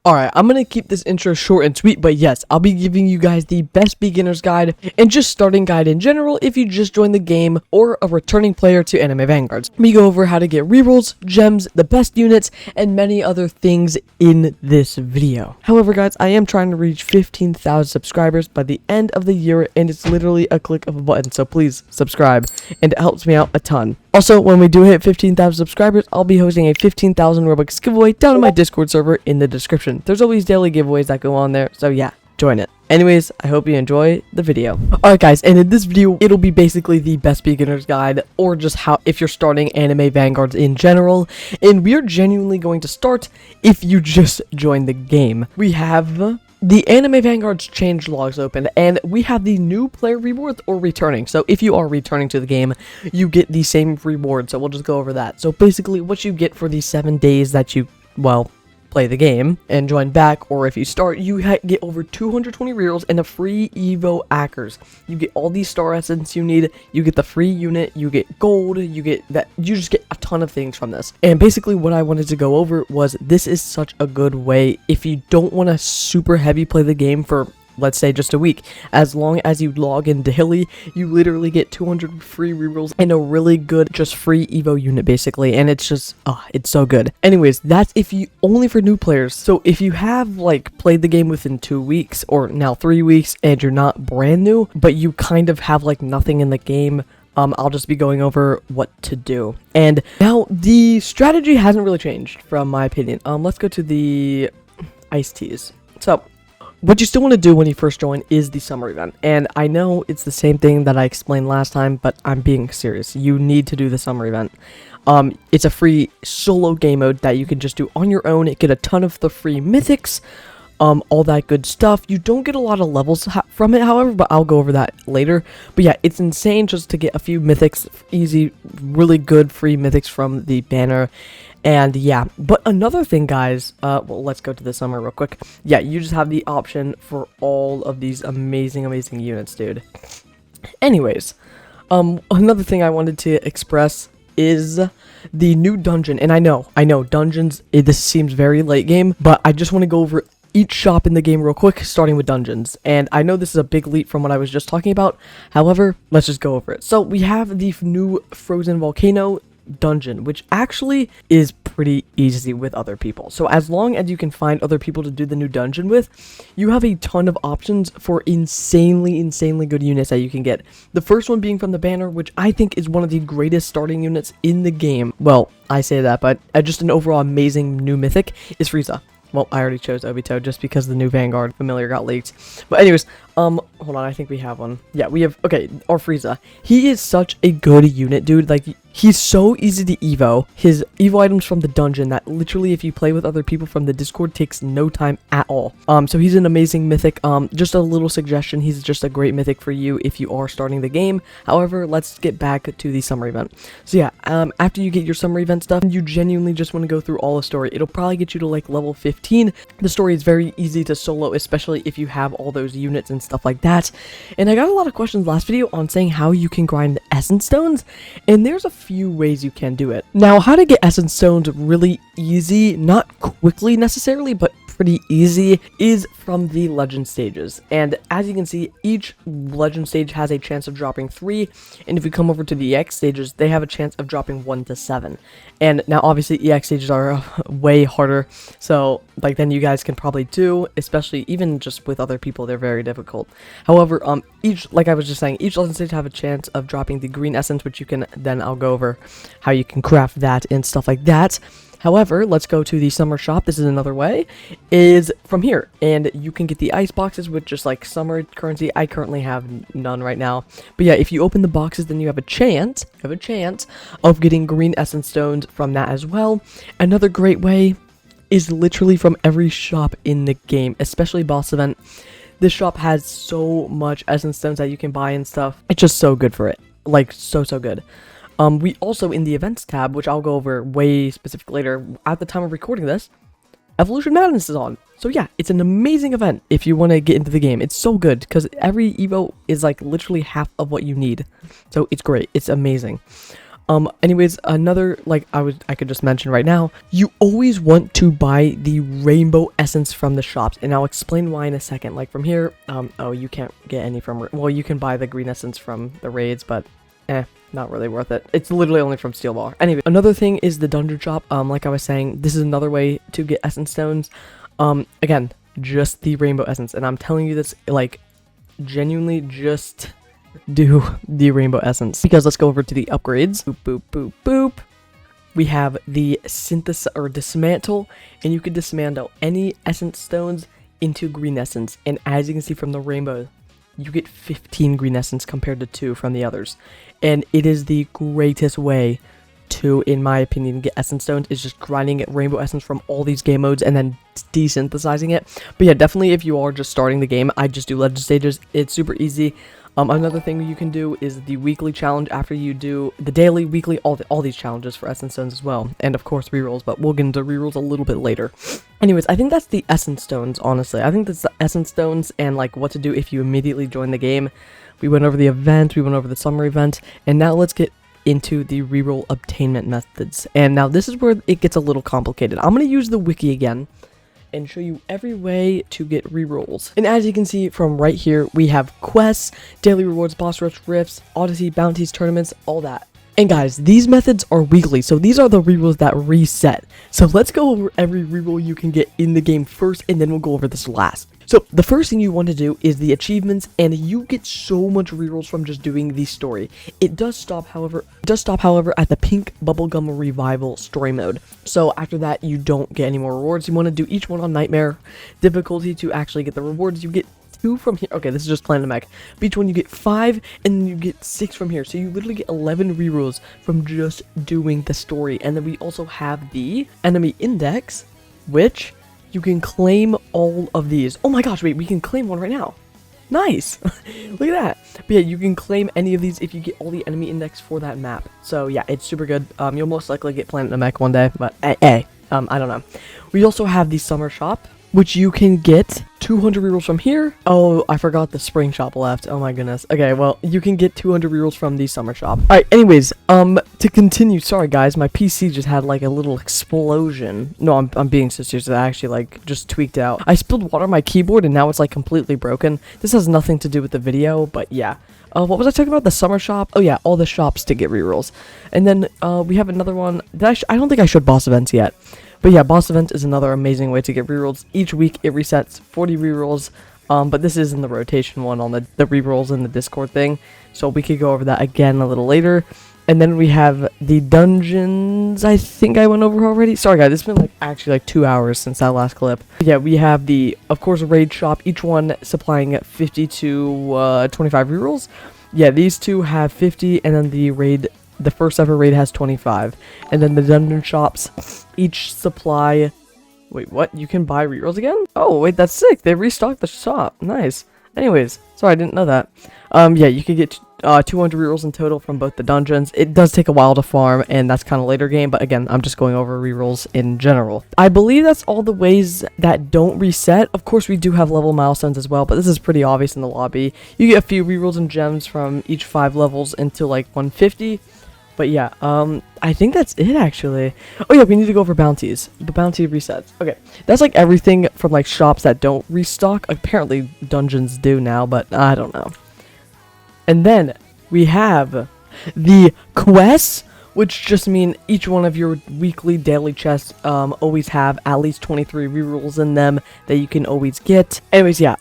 Alright, I'm gonna keep this intro short and sweet, but yes, I'll be giving you guys the best beginner's guide and just starting guide in general if you just joined the game or a returning player to Anime Vanguards. We go over how to get rerolls, gems, the best units, and many other things in this video. However guys, I am trying to reach 15,000 subscribers by the end of the year, and it's literally a click of a button, so please subscribe, and it helps me out a ton. Also, when we do hit 15,000 subscribers, I'll be hosting a 15,000 Robux giveaway down in my Discord server in the description. There's always daily giveaways that go on there, so yeah, join it. Anyways, I hope you enjoy the video. Alright guys, and in this video, it'll be basically the best beginner's guide, or just how if you're starting Anime Vanguards in general, and we're genuinely going to start if you just joined the game. We have the Anime Vanguards change logs open, and we have the new player rewards or returning. So if you are returning to the game, you get the same reward, so we'll just go over that. So basically what you get for the 7 days that you, well, play the game and join back, or if you start, you get over 220 rerolls and a free Evo Ackers. You get all these star essence you need, you get the free unit, you get gold, you get that, you just get a ton of things from this. And basically what I wanted to go over was this is such a good way if you don't want to super heavy play the game for, let's say, just a week. As long as you log in daily, you literally get 200 free rerolls and a really good just free Evo unit basically, and it's just it's so good. Anyways, that's if you only for new players. So if you have like played the game within 2 weeks or now 3 weeks and you're not brand new, but you kind of have like nothing in the game, I'll just be going over what to do. And now the strategy hasn't really changed from my opinion. Let's go to the iced teas. So what you still want to do when you first join is the summer event. And I know it's the same thing that I explained last time, but I'm being serious. You need to do the summer event. It's a free solo game mode that you can just do on your own. Get a ton of the free mythics, all that good stuff. You don't get a lot of levels from it, however, but I'll go over that later. But yeah, it's insane just to get a few mythics, easy, really good free mythics from the banner. And yeah, but another thing guys, well, let's go to the summer real quick. Yeah, you just have the option for all of these amazing units, dude. Anyways, another thing I wanted to express is the new dungeon. And I know dungeons, this seems very late game, but I just want to go over each shop in the game real quick, starting with dungeons. And I know this is a big leap from what I was just talking about, however, let's just go over it. So we have the new frozen volcano dungeon, which actually is pretty easy with other people. So as long as you can find other people to do the new dungeon with, you have a ton of options for insanely good units that you can get. The first one being from the banner, which I think is one of the greatest starting units in the game. Well, I say that, but just an overall amazing new mythic is Frieza. Well, I already chose Obito just because the new Vanguard familiar got leaked. But anyways, hold on, I think we have one. Yeah, we have, okay, our Frieza. He is such a good unit, dude. Like, he's so easy to Evo. His Evo items from the dungeon that literally, if you play with other people from the Discord, takes no time at all. So he's an amazing mythic. Just a little suggestion, he's just a great mythic for you if you are starting the game. However, let's get back to the summer event. So yeah, after you get your summer event stuff, you genuinely just want to go through all the story. It'll probably get you to like level 15. The story is very easy to solo, especially if you have all those units and stuff like that. And I got a lot of questions last video on saying how you can grind essence stones, and there's a few ways you can do it. Now, how to get essence stones really easy, not quickly necessarily, but pretty easy, is from the legend stages. And as you can see, each legend stage has a chance of dropping 3, and if you come over to the EX stages, they have a chance of dropping 1 to 7. And now obviously EX stages are way harder, so like then you guys can probably do, especially even just with other people, they're very difficult. However, each, like I was just saying, each legend stage have a chance of dropping the green essence, which you can then, I'll go over how you can craft that and stuff like that. However, let's go to the summer shop. This is another way, is from here, and you can get the ice boxes with just like summer currency. I currently have none right now, but yeah, if you open the boxes, then you have a chance of getting green essence stones from that as well. Another great way is literally from every shop in the game, especially boss event. This shop has so much essence stones that you can buy and stuff. It's just so good for it, like so good. We also, in the events tab, which I'll go over way specific later, at the time of recording this, Evolution Madness is on. So yeah, it's an amazing event if you want to get into the game. It's so good because every Evo is like literally half of what you need. So it's great. It's amazing. Anyways, another, like, I could just mention right now, you always want to buy the rainbow essence from the shops, and I'll explain why in a second. Like, from here, oh, you can't get any from, well, you can buy the green essence from the raids, but, not really worth it. It's literally only from steel bar. Anyway, another thing is the dungeon shop. Like I was saying, this is another way to get essence stones. Again, just the rainbow essence, and I'm telling you this, like, genuinely just do the rainbow essence, because let's go over to the upgrades. Boop, boop, boop, boop. We have the synthesis or dismantle, and you can dismantle any essence stones into green essence, and as you can see from the rainbow, you get 15 green essence compared to 2 from the others, and it is the greatest way to, in my opinion, get essence stones, is just grinding rainbow essence from all these game modes and then desynthesizing it. But yeah, definitely if you are just starting the game, I just do legend stages. It's super easy. Another thing you can do is the weekly challenge after you do the daily, weekly, all these challenges for essence stones as well, and of course rerolls, but we'll get into rerolls a little bit later. Anyways, I think that's the essence stones, honestly. I think that's the essence stones and like what to do if you immediately join the game. We went over the event, we went over the summer event, and now let's get into the reroll obtainment methods. And now this is where it gets a little complicated. I'm going to use the wiki again and show you every way to get rerolls. And as you can see from right here, we have quests, daily rewards, boss rush, rifts, odyssey, bounties, tournaments, all that. And guys, these methods are weekly, so these are the rerolls that reset. So let's go over every reroll you can get in the game first, and then we'll go over this last. So the first thing you want to do is the achievements, and you get so much rerolls from just doing the story. It does stop, however, at the pink bubblegum revival story mode. So after that, you don't get any more rewards. You want to do each one on nightmare difficulty to actually get the rewards. You get 2 from here. Okay, this is just Planet Mech. But each one you get 5, and then you get 6 from here. So you literally get 11 rerolls from just doing the story. And then we also have the enemy index, which you can claim all of these. Oh my gosh, wait, we can claim one right now. Nice. Look at that. But yeah, you can claim any of these if you get all the enemy index for that map. So yeah, it's super good. You'll most likely get Planet Mech one day, but I don't know. We also have the summer shop, which you can get 200 rerolls from here. Oh, I forgot the spring shop left. Oh my goodness. Okay, well, you can get 200 rerolls from the summer shop. Alright, anyways, to continue, sorry guys, my PC just had like a little explosion. No, I'm being so serious. I actually like just tweaked out. I spilled water on my keyboard and now it's like completely broken. This has nothing to do with the video, but yeah. What was I talking about? The summer shop? Oh yeah, all the shops to get rerolls. And then, we have another one that I don't think I showed boss events yet. But yeah, boss event is another amazing way to get rerolls. Each week it resets 40 rerolls, but this is in the rotation one on the rerolls in the Discord thing, so we could go over that again a little later. And then we have the dungeons, I think I went over already. Sorry guys, it's been like actually like 2 hours since that last clip. Yeah, we have the, of course, raid shop, each one supplying 50 to 25 rerolls. Yeah, these two have 50, and then the raid, the first ever raid has 25. And then the dungeon shops each supply... Wait, what? You can buy rerolls again? Oh, wait, that's sick. They restocked the shop. Nice. Anyways, sorry, I didn't know that. Yeah, you can get 200 rerolls in total from both the dungeons. It does take a while to farm, and that's kind of later game, but again, I'm just going over rerolls in general. I believe that's all the ways that don't reset. Of course, we do have level milestones as well, but this is pretty obvious in the lobby. You get a few rerolls and gems from each 5 levels until like 150. But yeah, I think that's it actually. Oh yeah, we need to go over bounties. The bounty resets. Okay, that's like everything from like shops that don't restock. Apparently dungeons do now, but I don't know. And then we have the quests, which just mean each one of your weekly daily chests always have at least 23 rerolls in them that you can always get. Anyways, yeah,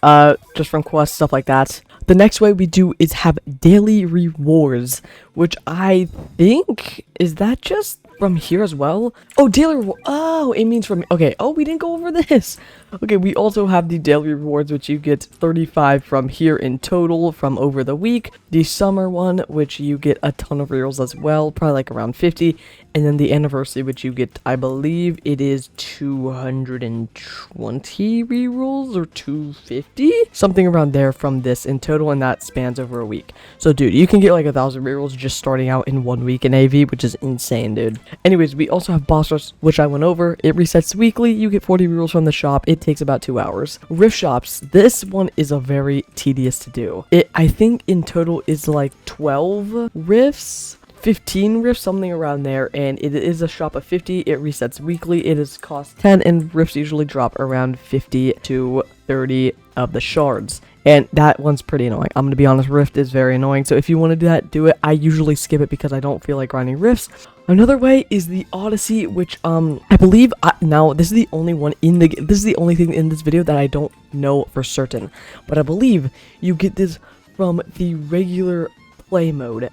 just from quests, stuff like that. The next way we do is have daily rewards, which I think, is that just from here as well? Oh, daily reward. Oh, it means from, okay. Oh, we didn't go over this. Okay, we also have the daily rewards, which you get 35 from here in total from over the week. The summer one, which you get a ton of rerolls as well, probably like around 50. And then the anniversary, which you get, I believe it is 220 rerolls or 250? Something around there from this in total, and that spans over a week. So, dude, you can get like 1,000 rerolls just starting out in 1 week in AV, which is insane, dude. Anyways, we also have boss rush, which I went over. It resets weekly. You get 40 rerolls from the shop. It takes about 2 hours. Rift shops. This one is a very tedious to do. I think in total is like 12 rifts. 15 rifts, something around there, and it is a shop of 50. It resets weekly. It is cost 10, and rifts usually drop around 50 to 30 of the shards. And that one's pretty annoying. I'm going to be honest, rift is very annoying. So if you want to do that, do it. I usually skip it because I don't feel like grinding rifts. Another way is the Odyssey, which I believe now this is the only one in the this is the only thing in this video that I don't know for certain, but I believe you get this from the regular play mode.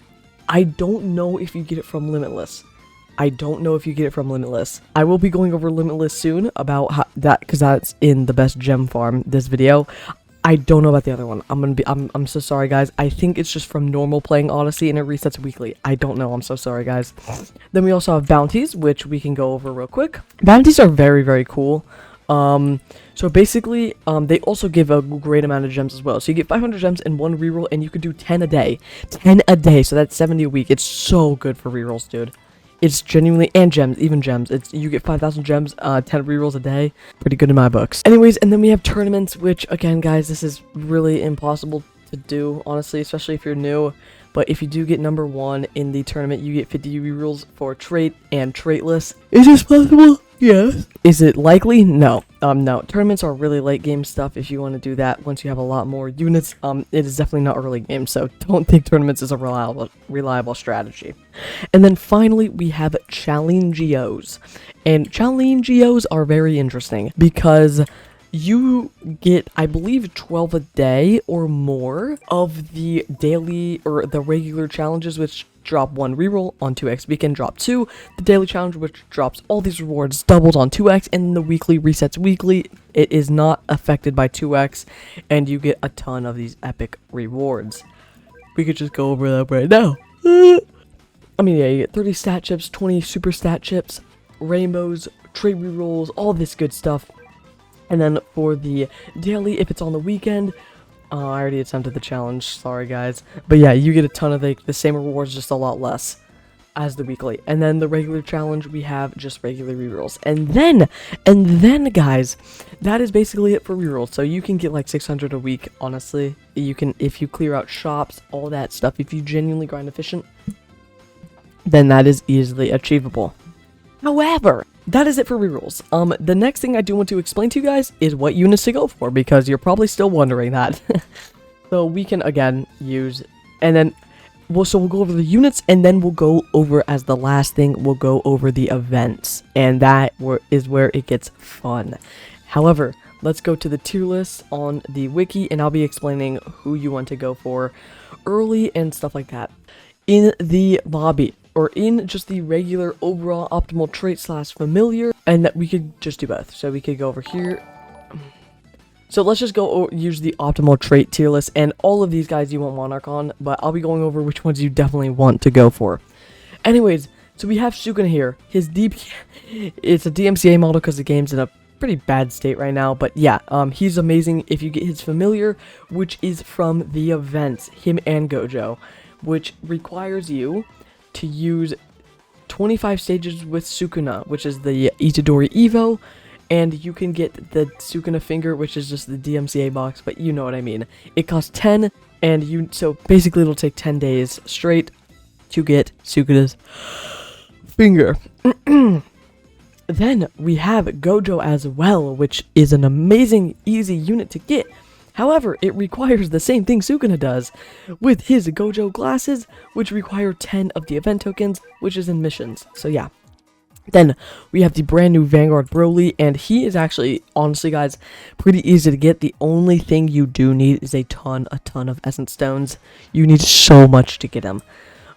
I don't know if you get it from Limitless. I don't know if you get it from Limitless. I will be going over Limitless soon about how that, because that's in the best gem farm this video. I don't know about the other one. I'm so sorry, guys. I think it's just from normal playing Odyssey and it resets weekly. I don't know. I'm so sorry, guys. Then we also have bounties, which we can go over real quick. Bounties are very, very cool. So basically, they also give a great amount of gems as well. So you get 500 gems in one reroll, and you could do 10 a day. 10 a day, so that's 70 a week. It's so good for rerolls, dude. It's genuinely, and gems, even gems. You get 5,000 gems, 10 rerolls a day. Pretty good in my books. Anyways, and then we have tournaments, which, again, guys, this is really impossible to do, honestly, especially if you're new. But if you do get number 1 in the tournament, you get 50 rerolls for trait and traitless. Is this possible? Yes. Is it likely? No. No. Tournaments are really late game stuff if you want to do that once you have a lot more units. It is definitely not early game, so don't think tournaments is a reliable strategy. And then finally, we have Challengeos. And Challengeos are very interesting because you get, I believe, 12 a day or more of the daily or the regular challenges, which drop 1 reroll on 2x weekend, drop 2 the daily challenge, which drops all these rewards doubled on 2x, and the weekly resets weekly. It is not affected by 2x, and you get a ton of these epic rewards. We could just go over that right now. I mean, yeah, you get 30 stat chips, 20 super stat chips, rainbows, trade rerolls, all this good stuff. And then for the daily, if it's on the weekend, I already attempted the challenge, sorry guys. But yeah, you get a ton of the same rewards, just a lot less as the weekly. And then the regular challenge, we have just regular rerolls. And then guys, that is basically it for rerolls. So you can get like 600 a week, honestly. You can, if you clear out shops, all that stuff, if you genuinely grind efficient, then that is easily achievable. However, that is it for rerolls. The next thing I do want to explain to you guys is what units to go for, because you're probably still wondering that. So we can, again, use, and then, we'll go over the units, and then we'll go over, as the last thing, we'll go over the events, and that is where it gets fun. However, let's go to the tier list on the wiki, and I'll be explaining who you want to go for early and stuff like that. In the lobby, or in just the regular overall optimal trait / familiar, and that we could just do both. So we could go over here. So let's just go use the optimal trait tier list, and all of these guys you want Monarch on, but I'll be going over which ones you definitely want to go for. Anyways, so we have Sukuna here. His it's a DMCA model because the game's in a pretty bad state right now, but yeah, he's amazing if you get his familiar, which is from the events, him and Gojo, which requires you to use 25 stages with Sukuna, which is the Itadori Evo, and you can get the Sukuna finger, which is just the DMCA box, but you know what I mean. It costs 10, and so basically it'll take 10 days straight to get Sukuna's finger. Then we have Gojo as well, which is an amazing, easy unit to get. However, it requires the same thing Sukuna does, with his Gojo glasses, which require 10 of the event tokens, which is in missions. So yeah. Then we have the brand new Vanguard Broly, and he is actually, honestly guys, pretty easy to get. The only thing you do need is a ton of Essence Stones. You need so much to get him.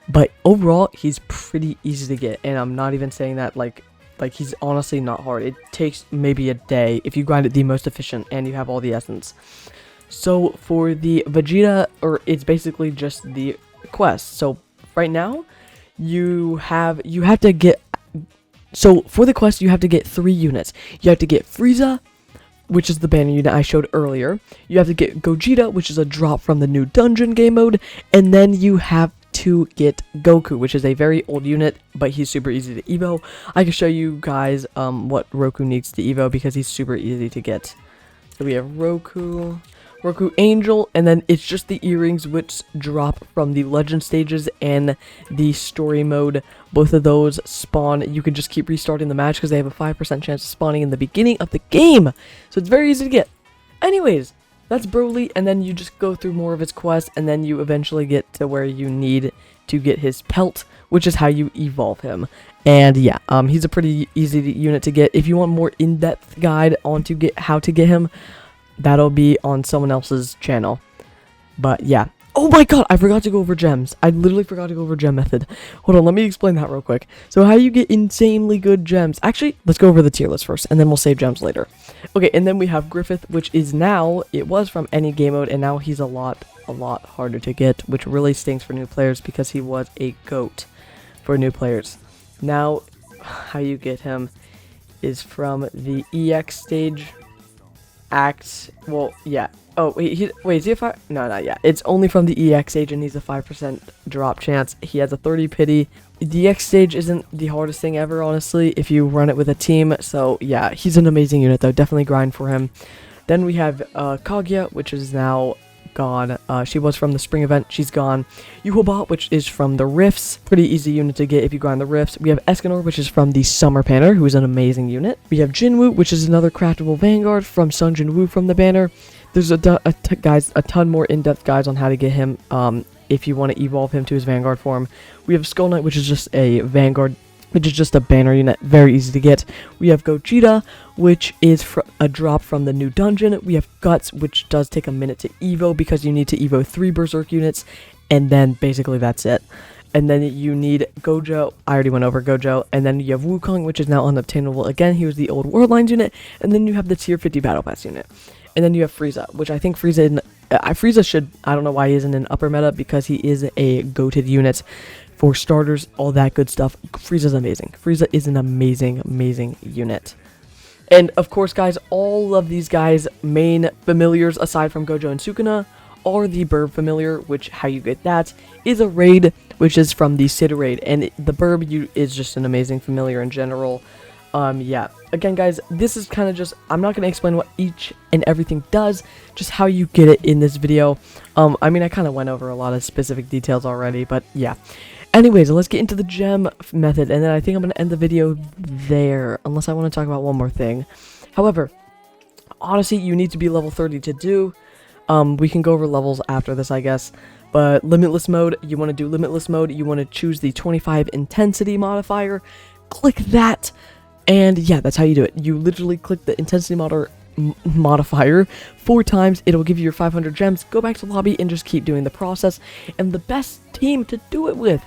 But overall, he's pretty easy to get, and I'm not even saying that like he's honestly not hard. It takes maybe a day if you grind it the most efficient and you have all the essence. So for the Vegeta, or it's basically just the quest. So right now, you have to get, so for the quest you have to get 3 units. You have to get Frieza, which is the banner unit I showed earlier. You have to get Gogeta, which is a drop from the new dungeon game mode, and then you have to get Goku, which is a very old unit, but he's super easy to evo. I can show you guys what Roku needs to evo because he's super easy to get. So we have Roku. Roku Angel, and then it's just the earrings which drop from the legend stages and the story mode. Both of those spawn. You can just keep restarting the match because they have a 5% chance of spawning in the beginning of the game. So it's very easy to get. Anyways, that's Broly, and then you just go through more of his quests, and then you eventually get to where you need to get his pelt, which is how you evolve him. And yeah, he's a pretty easy unit to get. If you want more in-depth guide on how to get him, that'll be on someone else's channel. But yeah. Oh my god, I forgot to go over gems. I literally forgot to go over gem method. Hold on, let me explain that real quick. So how you get insanely good gems. Actually, let's go over the tier list first, and then we'll save gems later. Okay, and then we have Griffith, which is now, it was from any game mode, and now he's a lot harder to get, which really stinks for new players because he was a GOAT for new players. Now, how you get him is from the EX stage. Well, yeah. Oh, wait, is he a 5? No, not yet. It's only from the EX stage, and he's a 5% drop chance. He has a 30 pity. The EX stage isn't the hardest thing ever, honestly, if you run it with a team. So, yeah, he's an amazing unit, though. Definitely grind for him. Then we have Kaguya, which is now gone. She was from the spring event. She's gone. Yuhobot, which is from the Rifts. Pretty easy unit to get if you grind the Rifts. We have Escanor, which is from the Summer Banner, who is an amazing unit. We have Jinwoo, which is another craftable Vanguard from Sung Jinwoo from the banner. There's a ton more in-depth guides on how to get him if you want to evolve him to his Vanguard form. We have Skull Knight, which is just a Vanguard, which is just a banner unit, very easy to get. We have Gogeta, which is a drop from the new dungeon. We have Guts, which does take a minute to evo because you need to evo 3 Berserk units, and then basically that's it. And then you need Gojo. I already went over Gojo. And then you have Wukong, which is now unobtainable again. He was the old World Lines unit. And then you have the tier 50 Battle Pass unit. And then you have Frieza, which I think Frieza should, I don't know why he isn't in upper meta, because he is a goated unit for starters, all that good stuff. Frieza's amazing. Frieza is an amazing unit. And of course, guys, all of these guys' main familiars, aside from Gojo and Sukuna, are the Burb familiar, which how you get that is a raid, which is from the Sid raid. And the Burb is just an amazing familiar in general. Yeah, again, guys, this is kind of just, I'm not going to explain what each and everything does, just how you get it in this video. I mean, I kind of went over a lot of specific details already, but yeah. Anyways, let's get into the gem method, and then I think I'm going to end the video there, unless I want to talk about one more thing. However, Odyssey, you need to be level 30 to do. We can go over levels after this, I guess. But Limitless mode, you want to do Limitless mode, you want to choose the 25 intensity modifier, click that. And yeah, that's how you do it. You literally click the intensity modifier 4 times. It'll give you your 500 gems. Go back to lobby and just keep doing the process. And the best team to do it with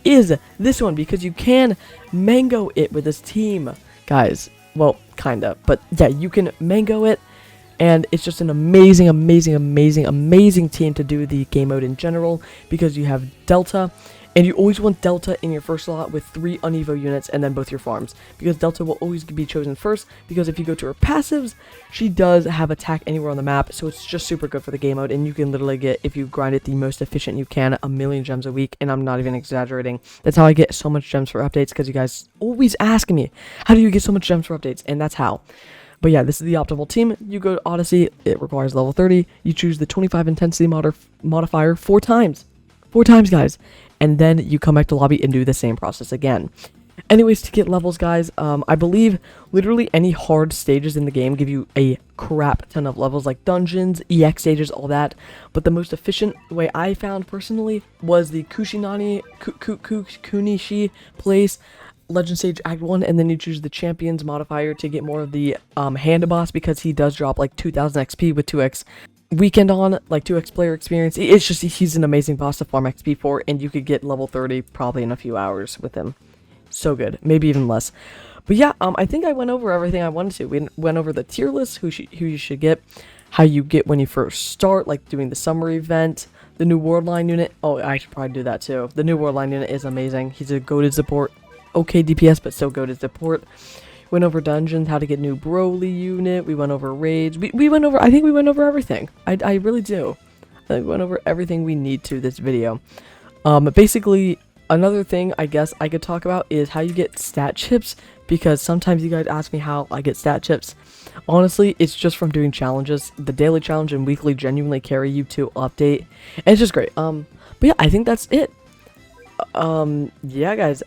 is this one, because you can mango it with this team, guys. Well, kinda, but yeah, you can mango it. And it's just an amazing team to do the game mode in general, because you have Delta. And you always want Delta in your first slot with 3 unevo units and then both your farms, because Delta will always be chosen first, because if you go to her passives, she does have attack anywhere on the map, so it's just super good for the game mode, and you can literally get, if you grind it the most efficient you can, 1,000,000 gems a week, and I'm not even exaggerating. That's how I get so much gems for updates, because you guys always ask me, how do you get so much gems for updates? And that's how. But yeah, this is the optimal team. You go to Odyssey, it requires level 30, you choose the 25 intensity modifier 4 times. 4 times, guys. And then you come back to lobby and do the same process again. Anyways, to get levels, guys, I believe literally any hard stages in the game give you a crap ton of levels, like dungeons, EX stages, all that. But the most efficient way I found personally was the Kunishi place, Legend Stage Act 1, and then you choose the Champions modifier to get more of the hand boss, because he does drop like 2000 XP with 2x weekend on, like 2x player experience. It's just, he's an amazing boss to farm XP for, and you could get level 30 probably in a few hours with him. So good, maybe even less. But yeah, I think I went over everything I wanted to. We went over the tier list, who you should get, how you get when you first start, like doing the summer event, the new World Line unit. Oh, I should probably do that too. The new World Line unit is amazing. He's a goated support, okay DPS, but still goated support. Went over dungeons, how to get new Broly unit. We went over raids. We went over, I think we went over everything. I really do. I think we went over everything we need to this video. Basically, another thing I guess I could talk about is how you get stat chips, because sometimes you guys ask me how I get stat chips. Honestly, it's just from doing challenges. The daily challenge and weekly genuinely carry you to update, and it's just great. But yeah, I think that's it. Yeah, guys,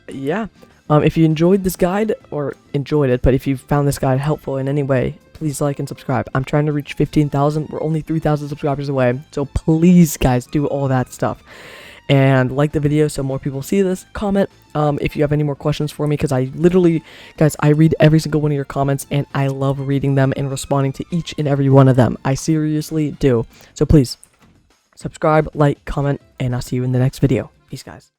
yeah. If you enjoyed this guide, or enjoyed it, but if you found this guide helpful in any way, please like and subscribe. I'm trying to reach 15,000. We're only 3,000 subscribers away, so please, guys, do all that stuff. And like the video so more people see this. Comment if you have any more questions for me, because I literally, guys, I read every single one of your comments, and I love reading them and responding to each and every one of them. I seriously do. So please, subscribe, like, comment, and I'll see you in the next video. Peace, guys.